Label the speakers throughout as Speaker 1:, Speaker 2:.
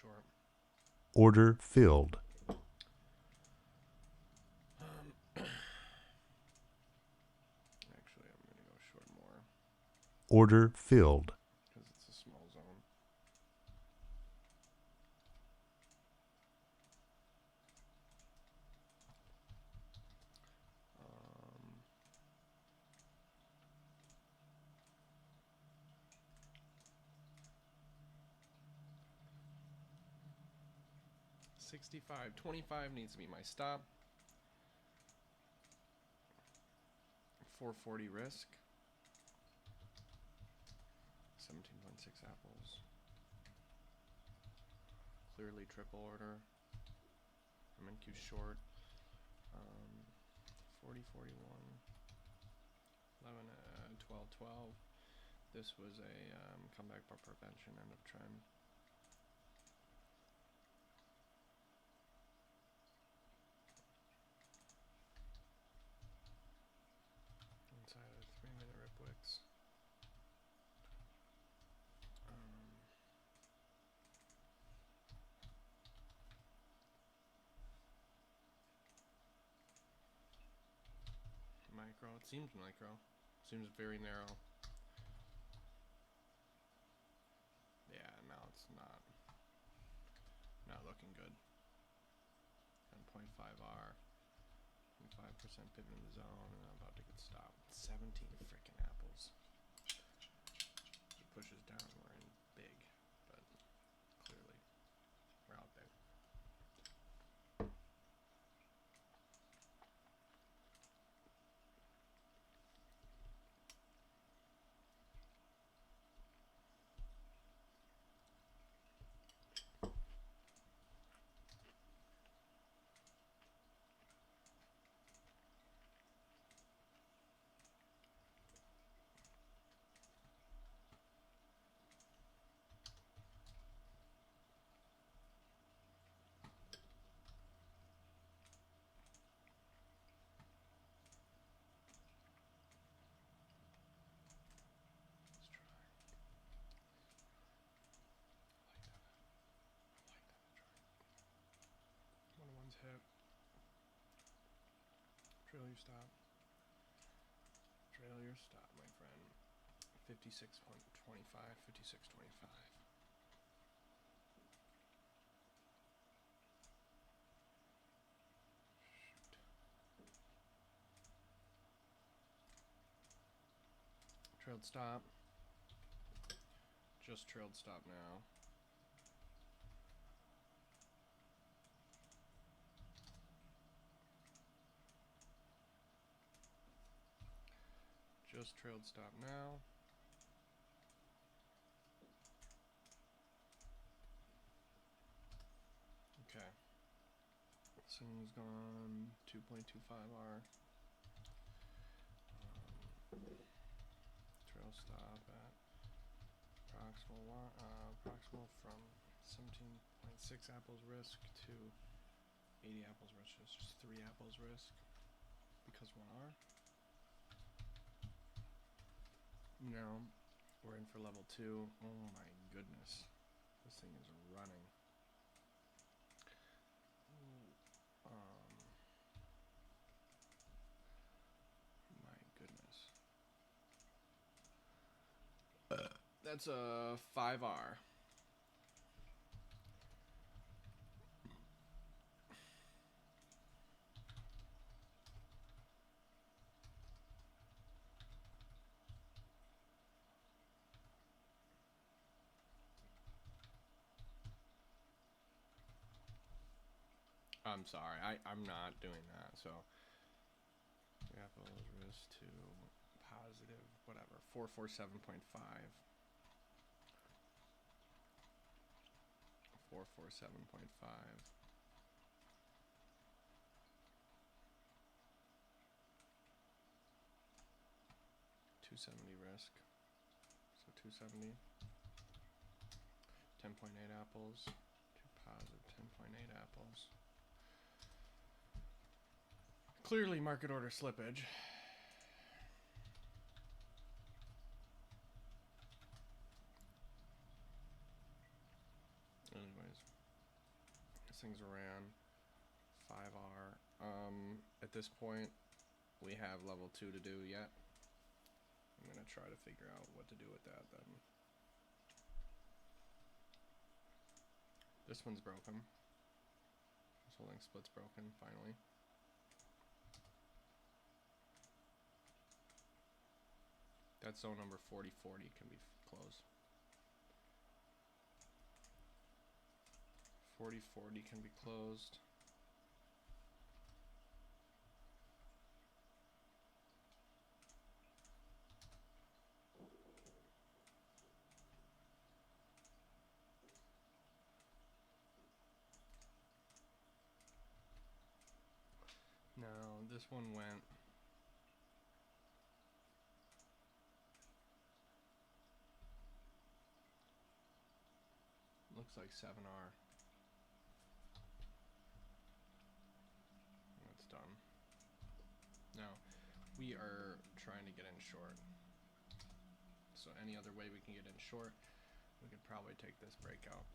Speaker 1: short.
Speaker 2: Order filled.
Speaker 1: Actually, I'm gonna go short more
Speaker 2: Order filled.
Speaker 1: because it's a small zone. Um, 65, 25 needs to be my stop. 440 risk. 17.6 apples. Clearly triple order. MNQ short. 40, 41. 11, 12, 12. This was a comeback by prevention, end of trend. Inside of 3-minute rip wicks. Micro. It seems micro. Seems very narrow. Yeah, now it's not looking good. 10.5 R. 5% pivot in the zone, and I'm about to get stopped. 17 freaking apples. He pushes down, we're in big, but clearly we're out big. Let's try. I like that. Try. 1-1's hit. Trail your stop. Trail your stop, my friend. 56.25, 56.25. Trailed stop. Just trailed stop now. Just trailed stop now. Okay. Sun's gone 2.25 R. Trail stop at proximal from 17.6 apples risk to 80 apples risk. Just 3 apples risk because 1 R. Now we're in for level 2. Oh my goodness. This thing is running. My goodness. That's a 5R. I'm sorry, I'm not doing that. So apples risk to positive whatever 447.5. 447.5. 270 risk. So 270. 10.8 apples. To positive 10.8 apples. Clearly market order slippage. Anyways. things ran. 5R. At this point, we have level 2 to do yet. I'm gonna try to figure out what to do with that then. This one's broken. This holding split's broken, finally. That zone number 4040 can be closed. 4040 can be closed. Now this one went looks like 7R. That's done. Now we are trying to get in short. So any other way we can get in short, we could probably take this breakout.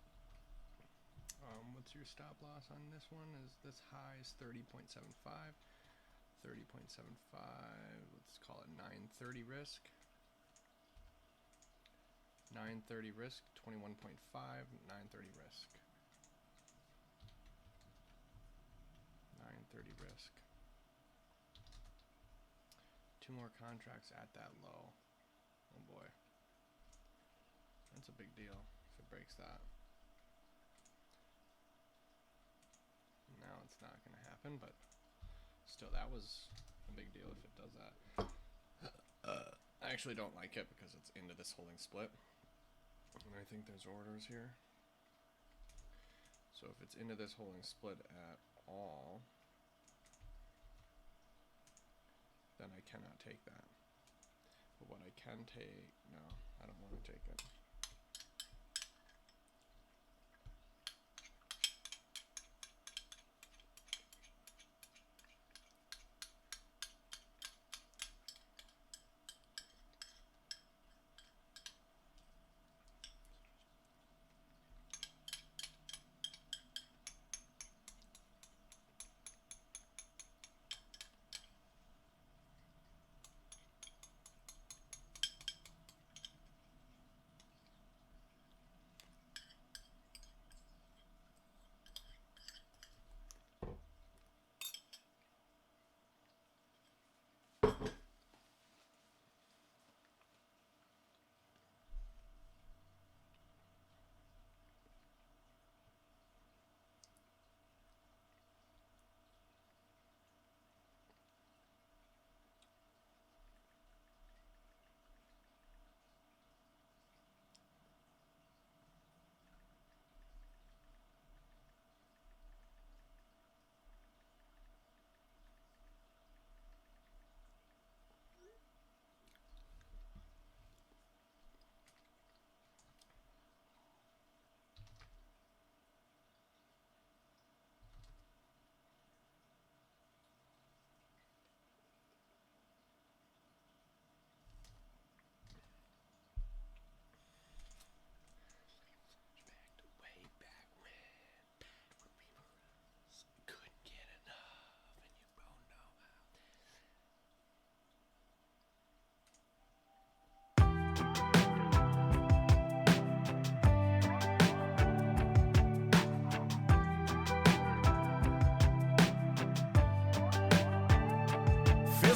Speaker 1: What's your stop loss on this one? Is this high is 30.75. 30.75. Let's call it 930 risk. 930 risk. 21.5. 930 risk. 930 risk. 2 more contracts at that low. Oh boy. That's a big deal if it breaks that. Now it's not going to happen, but still, that was a big deal if it does that. I actually don't like it because it's into this holding split. And I think there's orders here. So if it's into this holding split at all, then I cannot take that. But what I can take, no, I don't want to take it.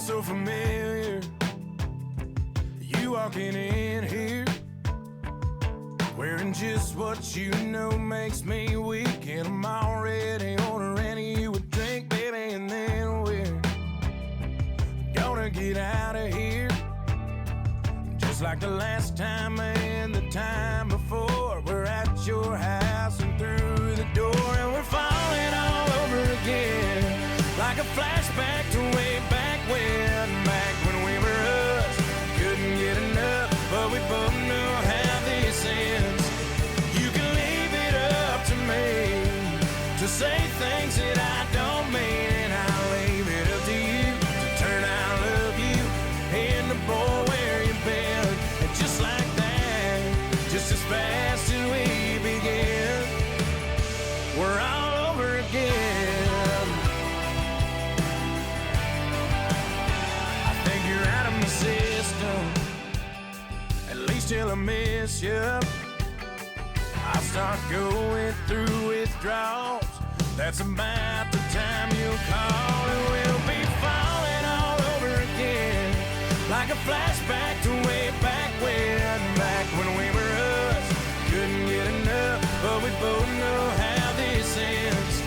Speaker 3: So familiar, you walking in here wearing just what you know makes me weak, and I'm already ordering you a drink, baby, and then we're gonna get out of here just like the last time and the time before. We're at your house and through the door, and we're falling all over again like a flashback to way back when we were us. Couldn't get enough, but we both know how this ends. You can leave it up to me to say things that I don't mean, and I'll leave it up to you to turn I love you into boy where you've been. And just like that, just as fast as we begin, we're all over mess you up. I start going through withdrawals. That's about the time you'll call, and we'll be falling all over again, like a flashback to way back when we were us. Couldn't get enough, but we both know how this ends.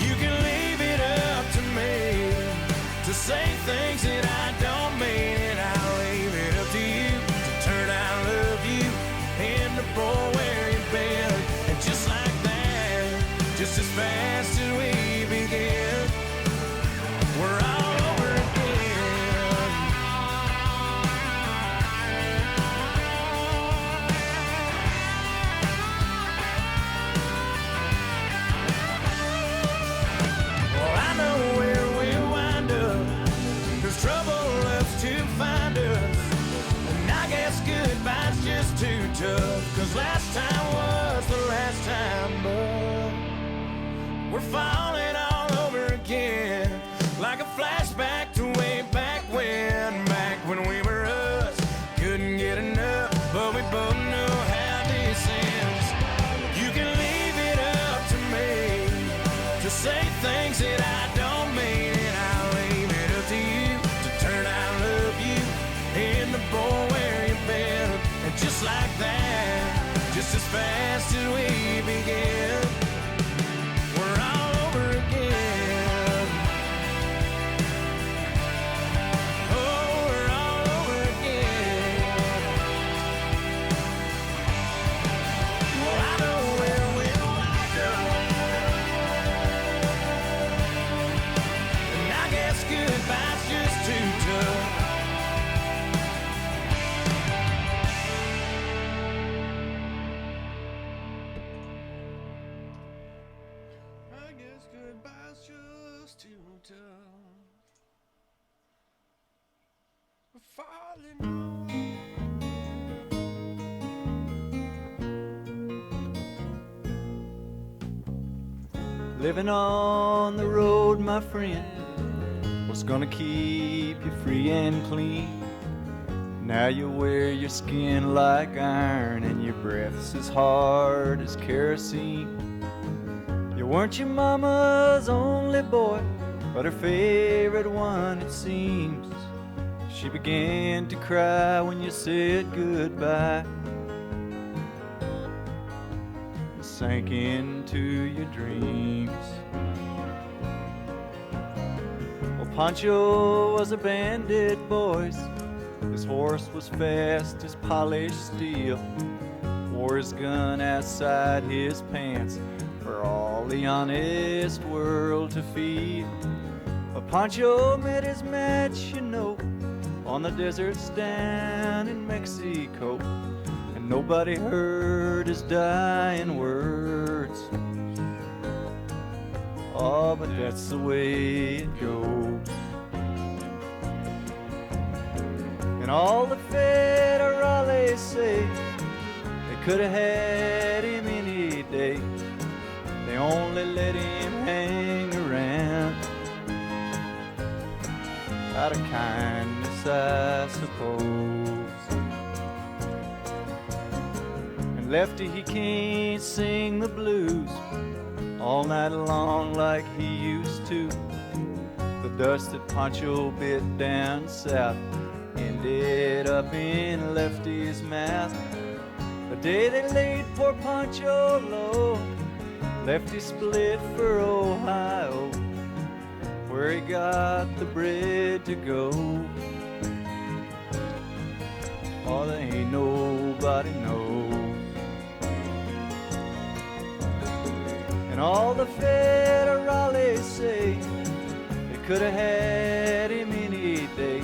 Speaker 3: You can leave it up to me to say things that I don't mean, and I'll leave it up to you to turn out love you and the boy where you've been. And just like that, just as fast as we begin, we're all over again. Well, I know where we'll wind up, 'cause trouble loves to find us. And I guess goodbye's just too tough, 'cause last time was the last time, but we're falling all over again, like a flashback to way back when we were us. Couldn't get enough, but we both know how this ends. You can leave it up to me to say things that I don't mean, and I'll leave it up to you to turn out love you and the boy where you've been. And just like that, just as fast as we begin, we're all over again. Oh, we're all over again. Well, I know where we'll wind up, and I guess goodbye's just too tough.
Speaker 1: I guess goodbye's just too tough. We're falling on.
Speaker 4: Living on the road, my friend, what's gonna keep you free and clean? Now you wear your skin like iron, and your breath's as hard as kerosene. You weren't your mama's only boy, but her favorite one, it seems. She began to cry when you said goodbye, and sank into your dreams. Well, Pancho was a bandit, boys. His horse was fast as polished steel. Wore his gun outside his pants for all the honest world to feel. But Pancho met his match, you know, on the deserts down in Mexico, and nobody heard his dying words. Oh, but that's the way it goes. And all the federales say they could have had him any day. They only let him hang around out of kindness, I suppose. And Lefty, he can't sing the blues all night long like he used to. The dust that Pancho bit down south ended up in Lefty's mouth. The day they laid poor Pancho low, Lefty split for Ohio, where he got the bread to go. Oh, there ain't nobody knows. And all the federales say they could have had him any day.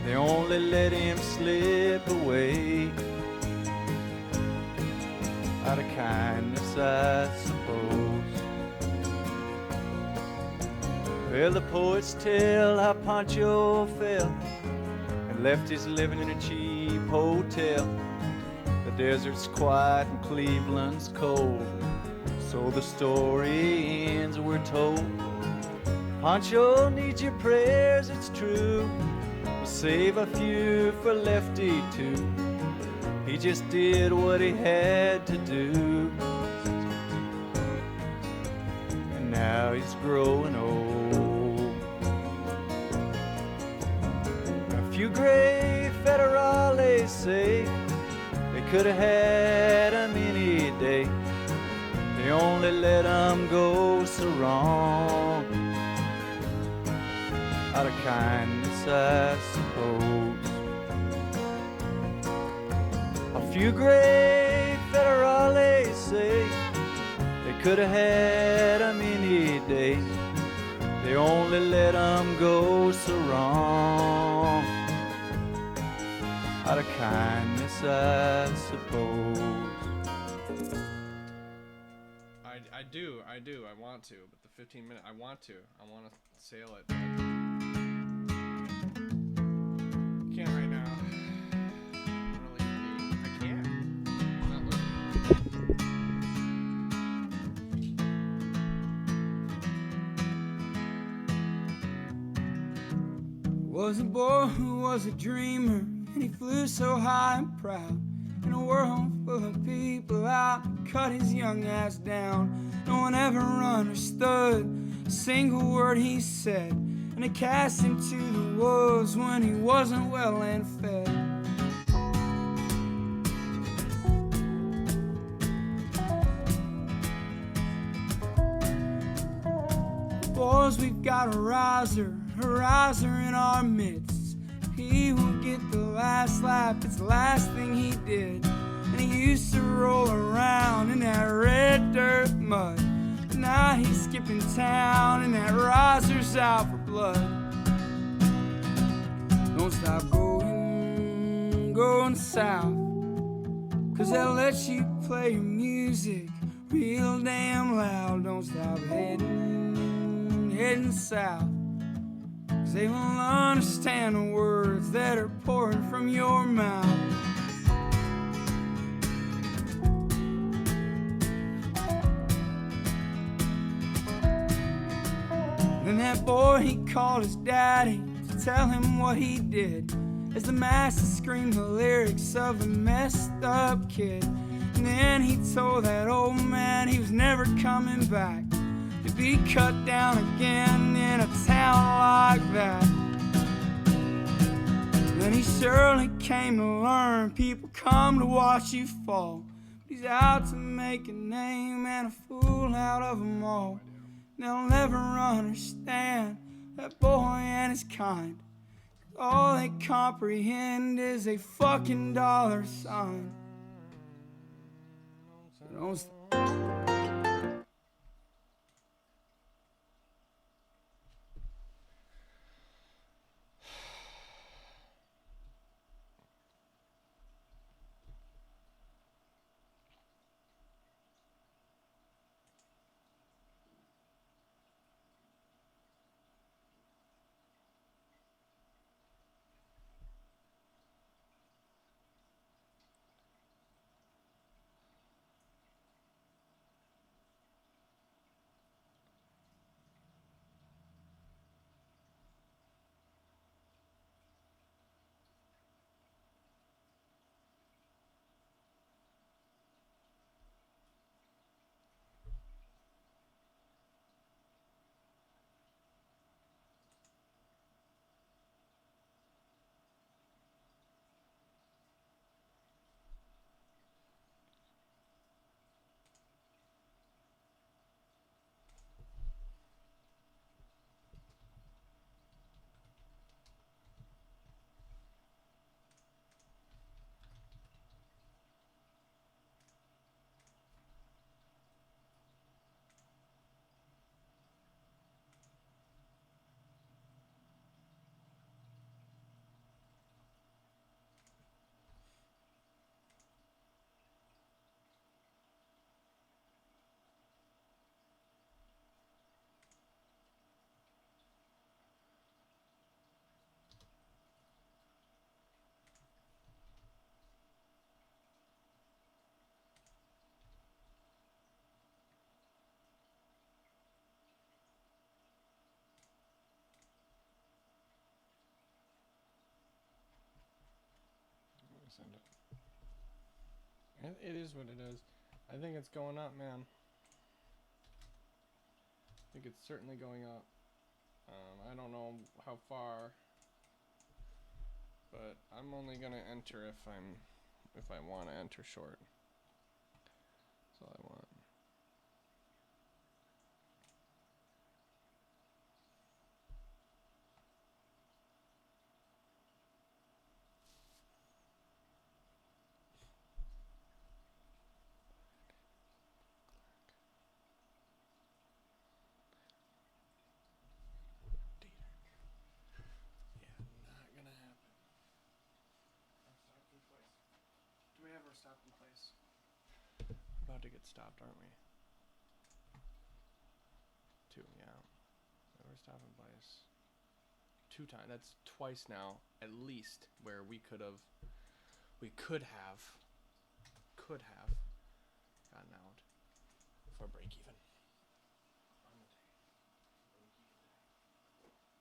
Speaker 4: They only let him slip away out of kindness, I suppose. Well, the poets tell how Pancho fell and left his living in a cheap hotel. The desert's quiet and Cleveland's cold, so the story ends, we're told. Pancho needs your prayers, it's true. We'll save a few for Lefty too. He just did what he had to do. And now he's growing old. A few gray federales say they could have had him any day. They only let him go so wrong. Out of kindness, I suppose. A few great federales say they could have had him any day. They only let him go so wrong. Out of kindness, I suppose.
Speaker 1: I do. I want to, but the 15-minute, I want to sail it. Can't right now. I can't. I'm not looking.
Speaker 3: Was a boy who was a dreamer, and he flew so high and proud. In a world full of people out, cut his young ass down. No one ever understood a single word he said, and it cast him to the wolves when he wasn't well and fed. Boys, we've got a riser in our midst. He will get the last lap, it's the last thing he did. And he used to roll around in that red dirt mud. But now he's skipping town and that riser's out for blood. Don't stop going south, 'cause they'll let you play your music real damn loud. Don't stop heading south, 'cause they won't understand the words that are pouring from your mouth. Then that boy, he called his daddy to tell him what he did, as the master screamed the lyrics of the messed up kid. And then he told that old man he was never coming back to be cut down again in a town like that. Then he surely came to learn people come to watch you fall. But he's out to make a name and a fool out of them all. They'll never understand that boy and his kind. All they comprehend is a fucking dollar sign. So don't stop.
Speaker 1: Send it. It is what it is. I think it's going up, man. I think it's certainly going up. I don't know how far, but I'm only gonna enter if I want to enter short. That's all I want. Yeah, not gonna happen. Our stopping place. Do we have our stopping place? About to get stopped, aren't we? Two, yeah. We're stopping place. 2 times. That's twice now, at least, where we could have gotten out for break even. On the day. Break even day. Just saying.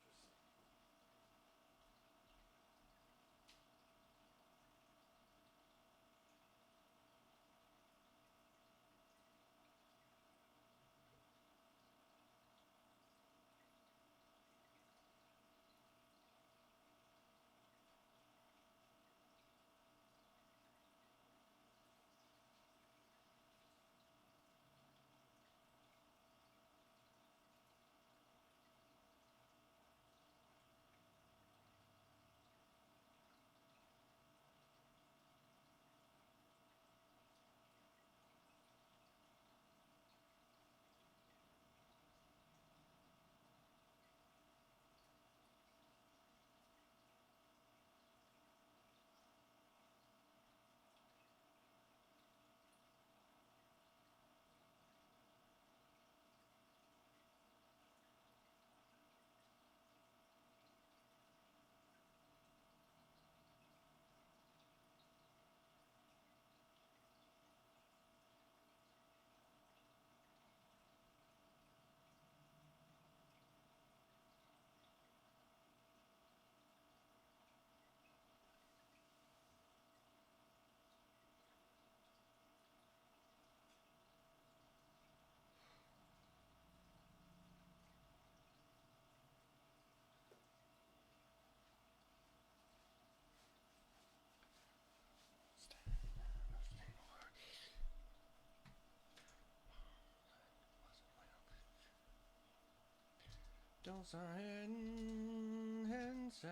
Speaker 1: Don't start heading south.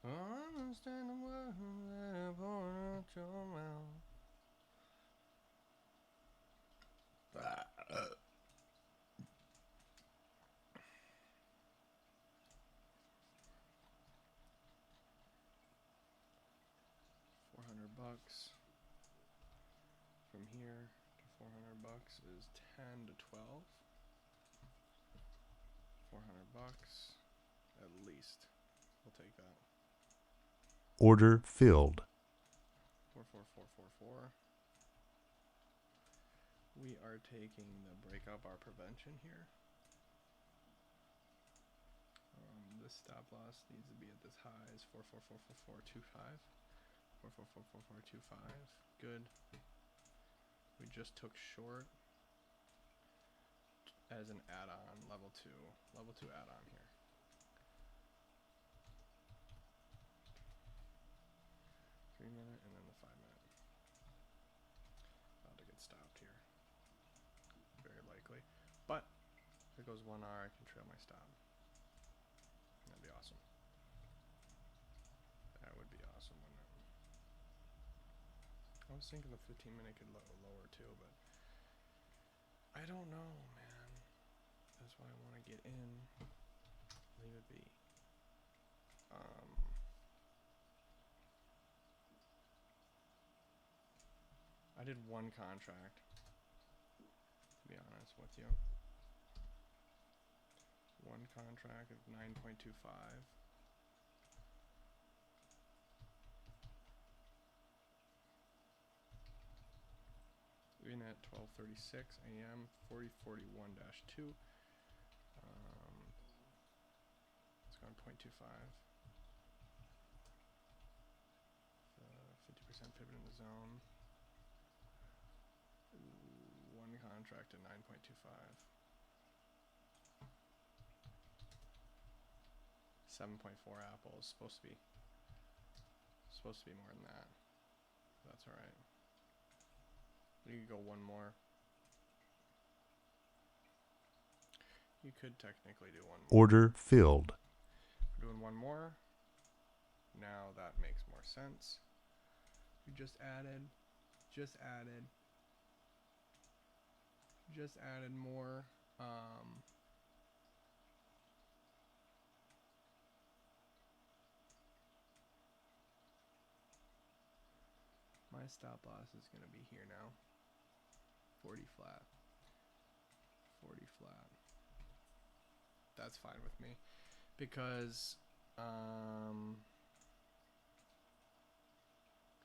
Speaker 1: Understand the words that are pouring out your mouth. $400 from here to $400 is 10 to 12. $400 at least. We'll take that.
Speaker 2: Order filled.
Speaker 1: 44444. We are taking the break up our prevention here. This stop loss needs to be at this high is 4444425. 4444425. Good. We just took short as an add-on, level 2 add-on here. Three minute and then the 5 minute. About to get stopped here. Very likely. But if it goes 1 hour, I can trail my stop. That'd be awesome. That would be awesome, wouldn't it? I was thinking the 15 minute could lower too, but I don't know, man. That's why I want to get in. Leave it be. I did 1 contract, to be honest with you. 1 contract of 9.25. In at 12:36 a.m. 4041-2. It's gone 0.25. 50% pivot in the zone. contract at 9.25. 7.4 apples. Supposed to be more than that. That's all right. You could go one more. You could technically do one more.
Speaker 2: Order filled.
Speaker 1: We're doing one more. Now that makes more sense. We just added more. My stop loss is gonna be here now. 40 flat. 40 flat. That's fine with me, because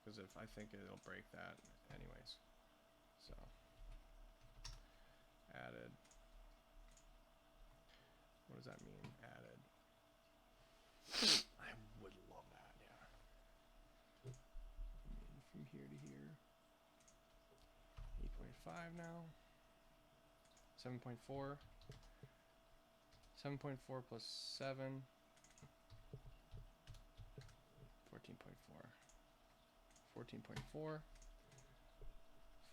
Speaker 1: if I think it'll break that anyways. So added. What does that mean? Added. I would love that, yeah. From here to here. 8.5 now. 7.4. 7.4 plus 7. 14.4. 14.4.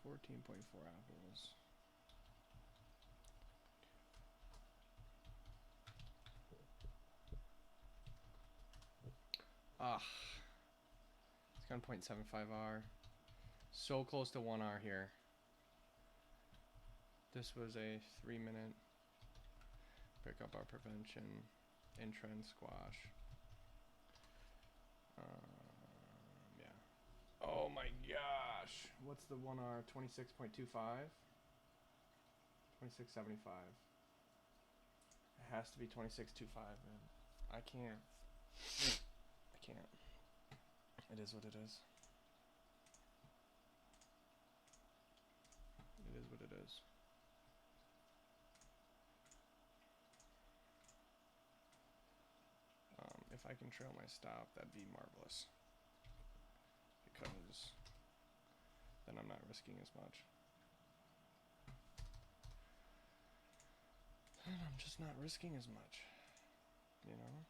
Speaker 1: 14.4 apples. Ah. It's gone 0.75 R. So close to 1 R here. This was a 3-minute. Pick up our prevention. In-trend squash. Yeah. Oh my gosh. What's the 1R? 26.25? 26.75. It has to be 26.25, man. I can't. I can't. It is what it is. It is what it is. If I can trail my stop, that'd be marvelous. Because then I'm not risking as much. And I'm just not risking as much. You know?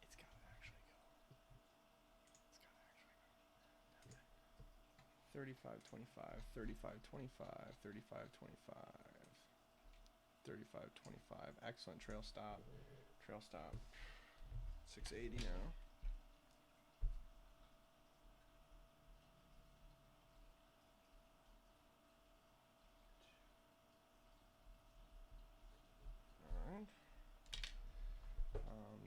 Speaker 1: It's gotta actually go. 35.25, 35.25, 35.25, 35.25. Excellent trail stop. Trail stop. 680 now. Alright.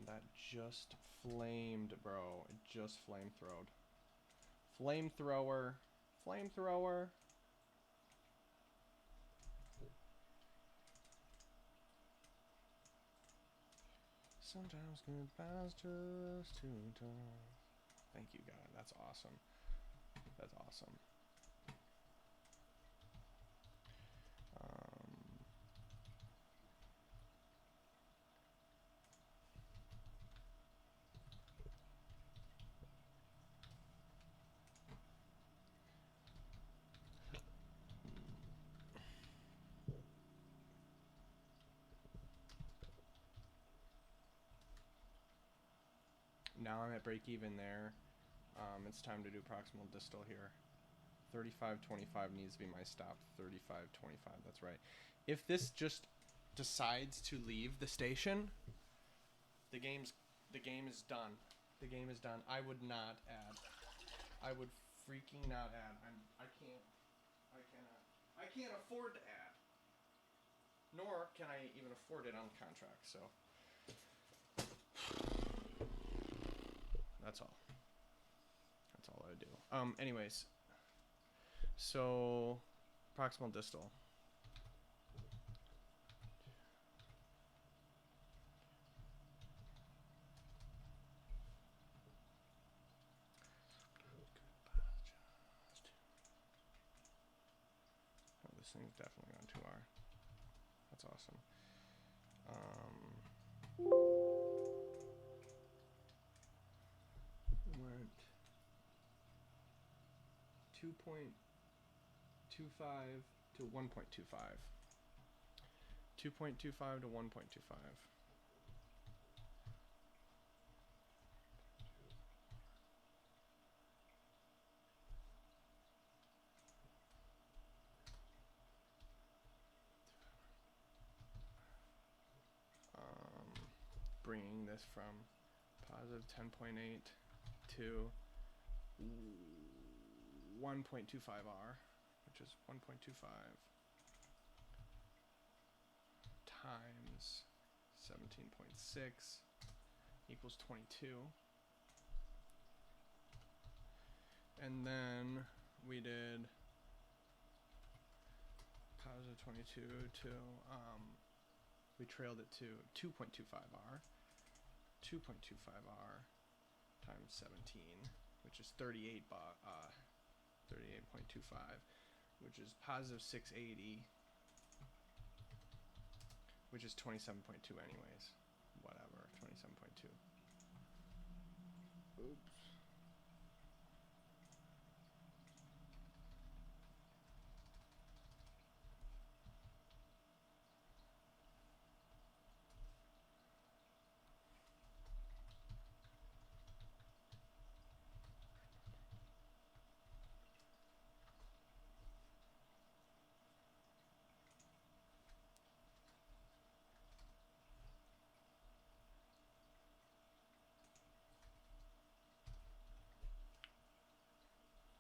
Speaker 1: That just flamed, bro. It just flamethrowed. Flamethrower. Flamethrower. Sometimes goodbye's just too tough. Thank you, God. That's awesome. That's awesome. Now I'm at break even there. It's time to do proximal distal here. 35.25 needs to be my stop. 35.25, that's right. If this just decides to leave the station, the game is done. The game is done. I would not add. I would freaking not add. I can't afford to add. Nor can I even afford it on contract, so that's all. That's all I do. Anyways. So, proximal distal. thing's definitely on 2R. That's awesome. Went 2.25 to 1.25. 2.25 to 1.25. Bringing this from positive 10.8 to 1.25R, which is 1.25 times 17.6 equals 22. And then we did positive 22 to, we trailed it to 2.25R. 2.25R times 17, which is 38.25, which is positive 680, which is 27.2 anyways. Whatever, 27.2. Oops.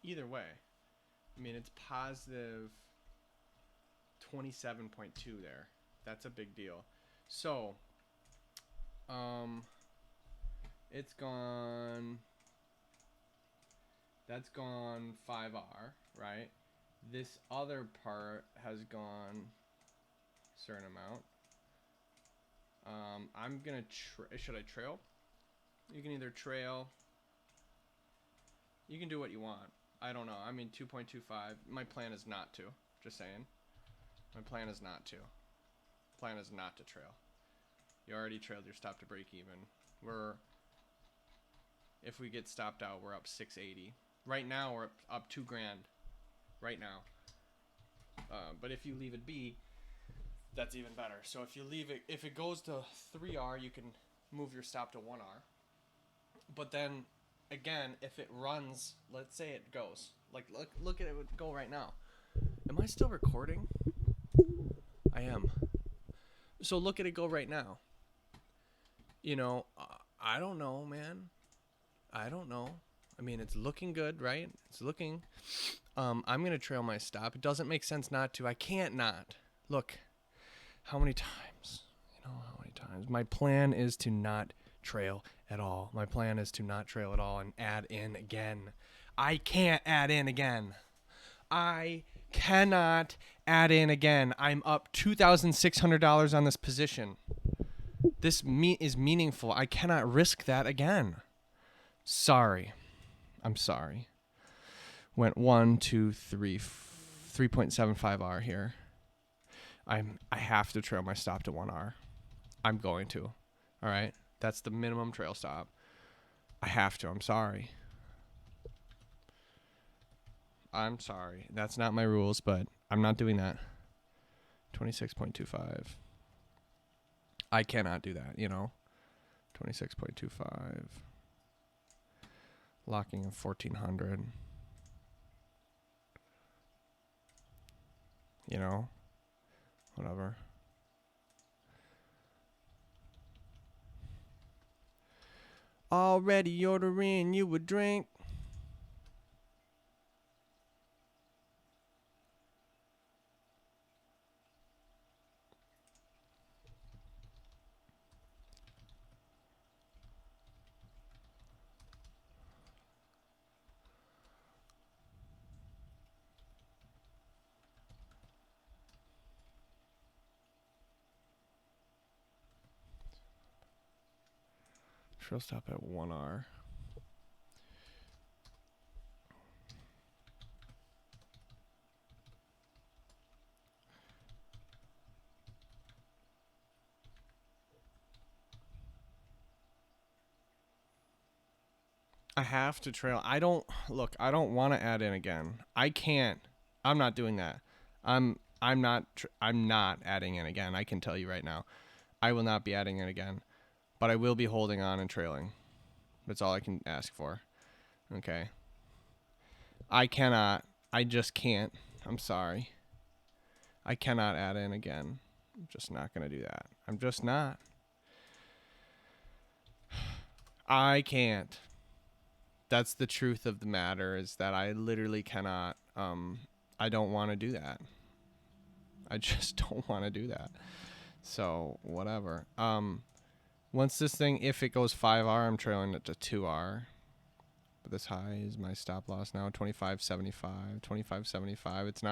Speaker 1: Either way, I mean, it's positive 27.2 there. That's a big deal. So, it's gone, that's gone 5R, right? This other part has gone a certain amount. I'm gonna, should I trail? You can either trail, you can do what you want. I don't know. I mean, 2.25. My plan is not to. Just saying. My plan is not to. Plan is not to trail. You already trailed your stop to break even. If we get stopped out, we're up 680. Right now, we're up $2 grand. Right now. But if you leave it be, that's even better. So if you leave it, if it goes to 3R, you can move your stop to 1R. But then, again, if it runs, let's say it goes. Like, look at it go right now. Am I still recording? I am. So look at it go right now. You know, I don't know, man. I don't know. I mean, it's looking good, right? It's looking. I'm going to trail my stop. It doesn't make sense not to. I can't not. Look, how many times? You know, how many times? My plan is to not trail at all. My plan is to not trail at all and add in again. I can't add in again. I cannot add in again. I'm up $2,600 on this position. This is meaningful. I cannot risk that again. Sorry. I'm sorry. Went 1, 2, 3, 3.75R here. I have to trail my stop to 1R. I'm going to. All right. That's the minimum trail stop. I have to. I'm sorry. I'm sorry. That's not my rules, but I'm not doing that. 26.25. I cannot do that, you know. 26.25. Locking in 1,400. You know. Whatever. Already ordering you a drink. Trail stop at 1R. I have to trail. I don't want to add in again. I can't. I'm not doing that. I'm not adding in again. I can tell you right now. I will not be adding in again. But I will be holding on and trailing. That's all I can ask for. Okay. I just can't. I'm sorry. I cannot add in again. I'm just not going to do that. I'm just not. I can't. That's the truth of the matter, is that I literally cannot. I don't want to do that. I just don't want to do that. So, whatever. Once this thing, if it goes 5R, I'm trailing it to 2R. But this high is my stop loss now, 25.75. 25.75. It's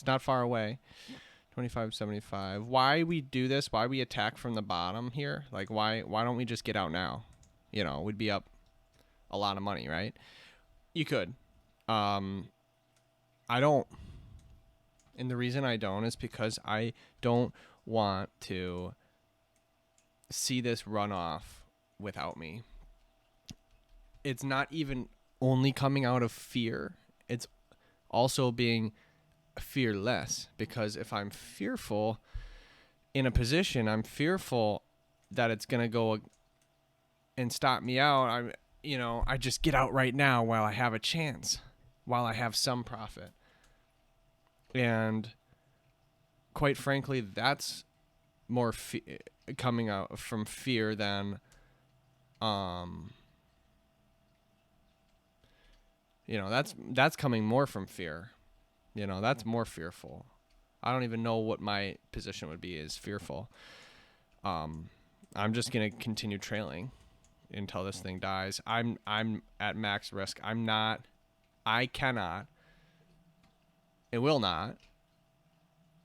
Speaker 1: not far away. 25.75. Why we do this? Why we attack from the bottom here? Like, why don't we just get out now? You know, we'd be up a lot of money, right? You could. I don't. And the reason I don't is because I don't want to see this run off without me. It's not even only coming out of fear. It's also being fearless, because if I'm fearful in a position, I'm fearful that it's going to go and stop me out. I just get out right now while I have a chance, while I have some profit. And quite frankly, that's more coming out from fear than, that's coming more from fear. That's more fearful. I don't even know what my position would be as fearful. I'm just going to continue trailing until this thing dies. I'm at max risk. I cannot and will not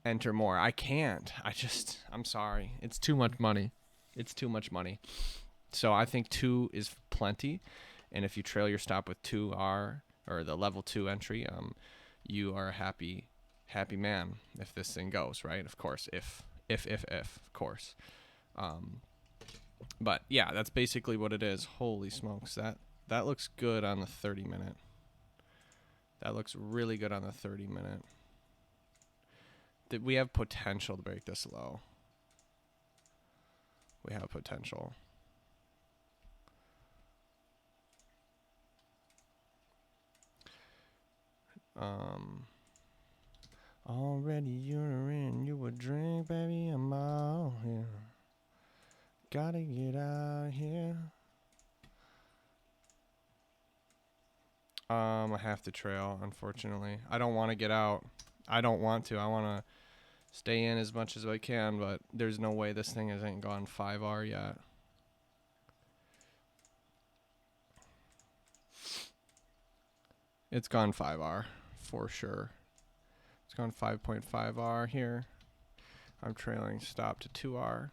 Speaker 1: enter more. I can't. I'm sorry. It's too much money. So I think 2 is plenty. And if you trail your stop with 2R or the level 2 entry, you are a happy man if this thing goes, right? Of course, if, of course. But yeah, that's basically what it is. Holy smokes. That looks good on the 30-minute. That looks really good on the 30-minute. We have potential to break this low. We have potential. Already you're in, you would drink, baby, I'm out here. Gotta get out here. I have to trail, unfortunately. I don't want to get out. I don't want to. I want to stay in as much as I can, but there's no way this thing hasn't gone 5R yet. It's gone 5R for sure. It's gone 5.5R here. I'm trailing stop to 2R.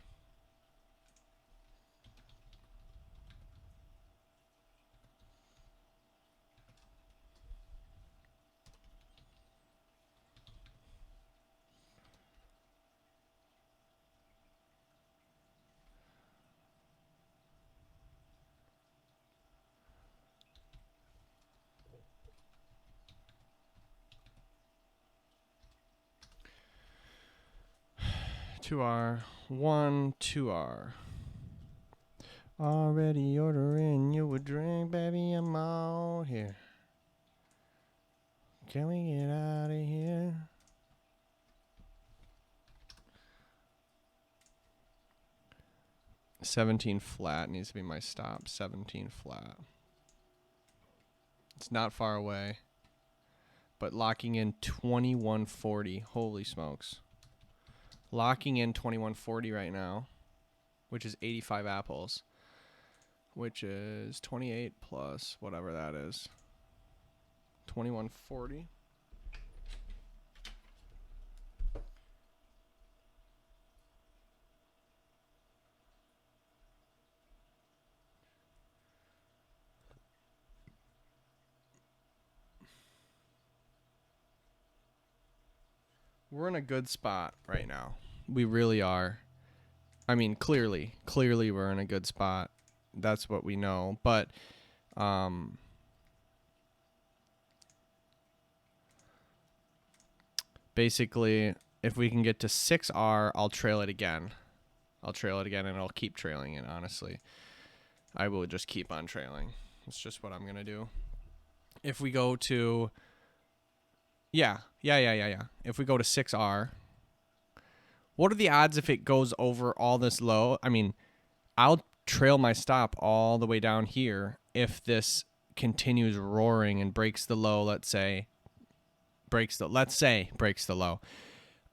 Speaker 1: $2R, 2R. Already ordering you a drink, baby, I'm out here. Can we get out of here? $17 flat needs to be my stop. $17 flat. It's not far away, but locking in 2140. Holy smokes. Locking in 2140 right now, which is 85 apples, which is 28 plus whatever that is. 2140. We're in a good spot right now. We really are. I mean, clearly we're in a good spot. That's what we know. But Basically, if we can get to 6R, I'll trail it again. And I'll keep trailing it, honestly. I will just keep on trailing. It's just what I'm going to do. If we go to... Yeah. If we go to 6R, what are the odds if it goes over all this low? I mean, I'll trail my stop all the way down here if this continues roaring and breaks the low, let's say breaks the low.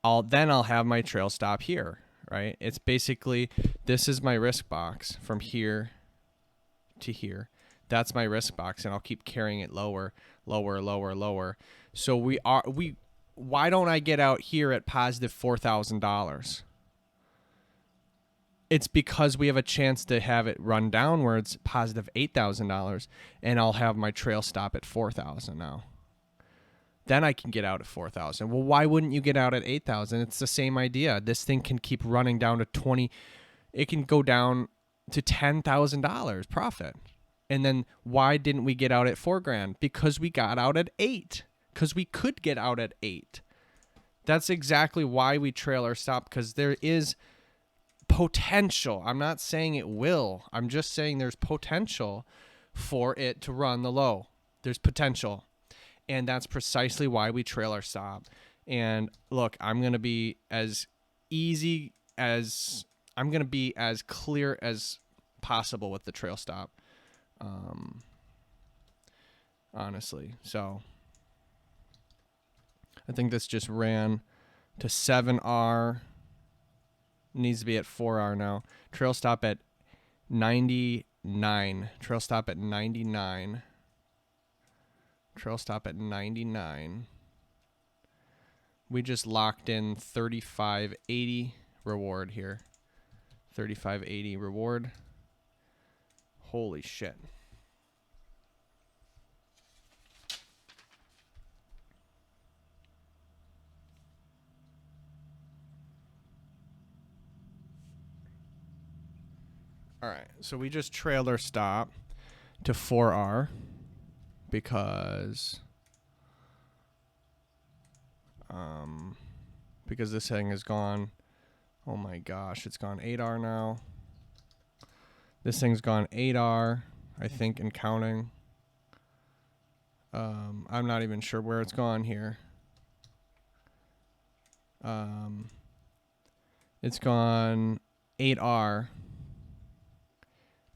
Speaker 1: I'll have my trail stop here, right? It's basically, this is my risk box from here to here. That's my risk box, and I'll keep carrying it lower. So why don't I get out here at positive $4,000? It's because we have a chance to have it run downwards, positive $8,000, and I'll have my trail stop at $4,000 now. Then I can get out at $4,000. Well, why wouldn't you get out at $8,000? It's the same idea. This thing can keep running down to 20. It can go down to $10,000 profit. And then why didn't we get out at $4,000? Because we got out at 8. Because we could get out at 8. That's exactly why we trail our stop, because there is potential. I'm not saying it will. I'm just saying there's potential for it to run the low. There's potential. And that's precisely why we trail our stop. And look, I'm going to be as clear as possible with the trail stop. Honestly. So I think this just ran to 7R. Needs to be at 4R now. Trail stop at 99. Trail stop at 99. Trail stop at 99. We just locked in 35.80 reward here. 35.80 reward. Holy shit. All right, so we just trailed our stop to 4R because this thing has gone, oh my gosh, it's gone 8R now. This thing's gone 8R, I think, and counting. I'm not even sure where it's gone here. It's gone 8R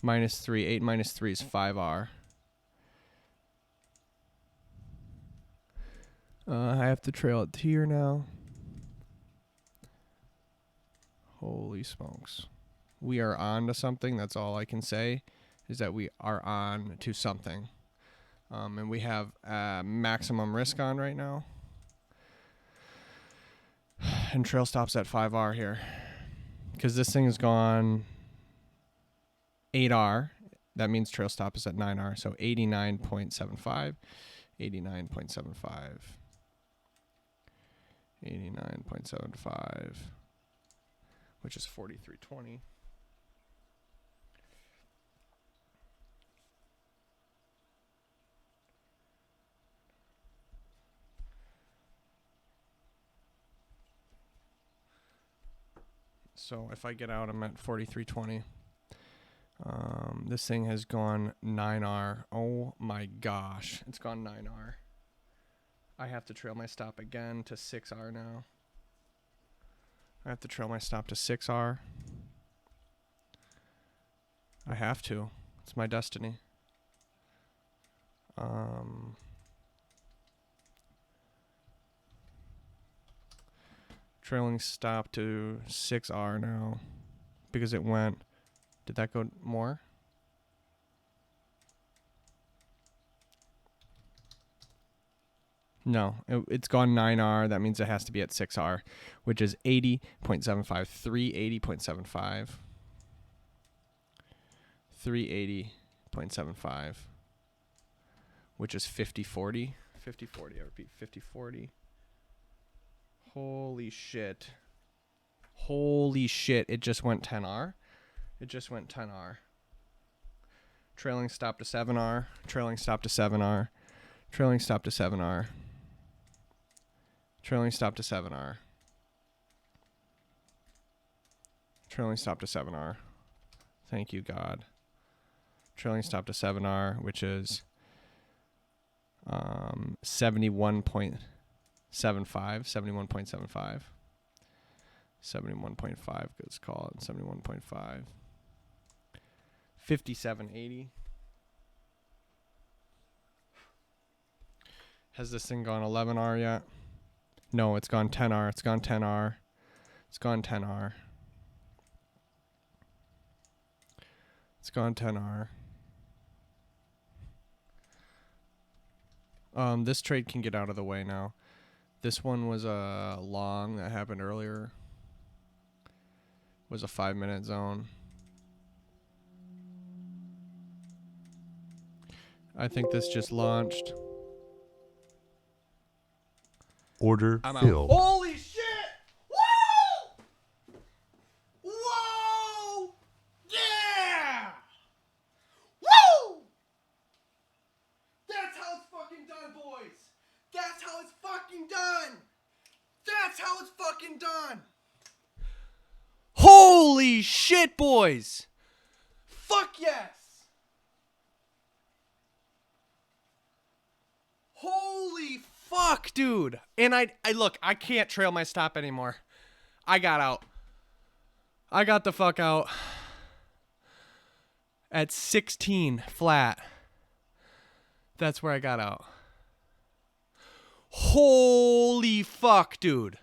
Speaker 1: minus 3. 8 minus 3 is 5R. I have to trail it here now. Holy smokes. We are on to something. That's all I can say, is that we are on to something. And we have maximum risk on right now. And trail stops at 5R here. Because this thing has gone 8R. That means trail stop is at 9R. So 89.75. 89.75. 89.75. Which is 43.20. So if I get out, I'm at 43.20. This thing has gone 9R. Oh my gosh. It's gone 9R. I have to trail my stop again to 6R now. I have to trail my stop to 6R. I have to. It's my destiny. Trailing stop to 6R now because it went. Did that go more? No, it's gone 9R. That means it has to be at 6R, which is 80.75. 380.75. 380.75. Which is 50.40. 50.40. I repeat, 50.40. Holy shit. Holy shit. It just went 10R. It just went 10R. Trailing stop to 7R. Trailing stop to 7R. Trailing stop to 7R. Trailing stop to 7R. Trailing stop to 7R. Thank you, God. Trailing stop to 7R, which is 71.75. 71.75. 71.5. Let's call it 71.5. 5780. Has this thing gone 11R yet? No, it's gone 10R. It's gone 10R. It's gone 10R. It's gone 10R. This trade can get out of the way now. This one was a long that happened earlier. Was a 5-minute zone. I think this just launched.
Speaker 2: Order
Speaker 1: I'm
Speaker 2: filled.
Speaker 1: out. Holy shit! Woo! Whoa! Yeah! Woo! That's how it's fucking done, boys! That's how it's fucking done! That's how it's fucking done! Holy shit, boys! Fuck yes! Holy fuck, dude. And I look, I can't trail my stop anymore. I got out. I got the fuck out. At 16 flat. That's where I got out. Holy fuck, dude.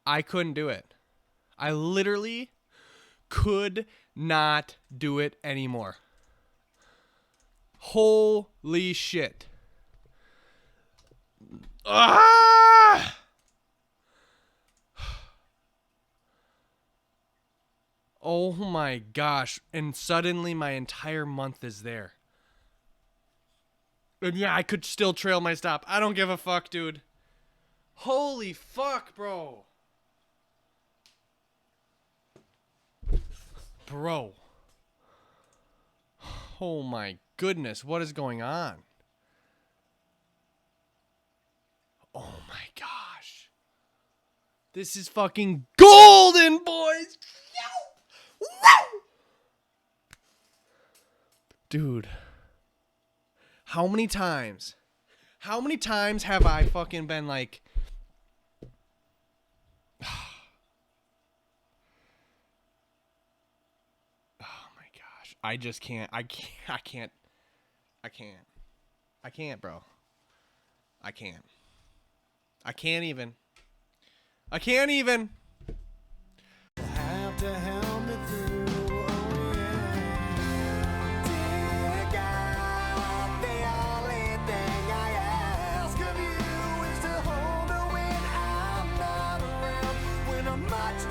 Speaker 1: I couldn't do it. I literally could not do it anymore. Holy shit. Ah! Oh my gosh. And suddenly my entire month is there. And yeah, I could still trail my stop. I don't give a fuck, dude. Holy fuck, bro. Bro. Oh my goodness, what is going on? Oh my gosh. This is fucking golden, boys! Woo! Dude. How many times have I fucking been like... I just can't. I can't, bro. I can't. I can't even.
Speaker 3: Have to help me through, oh yeah. Dear God, the only thing I ask of you is to hold me when I'm not around, when I'm much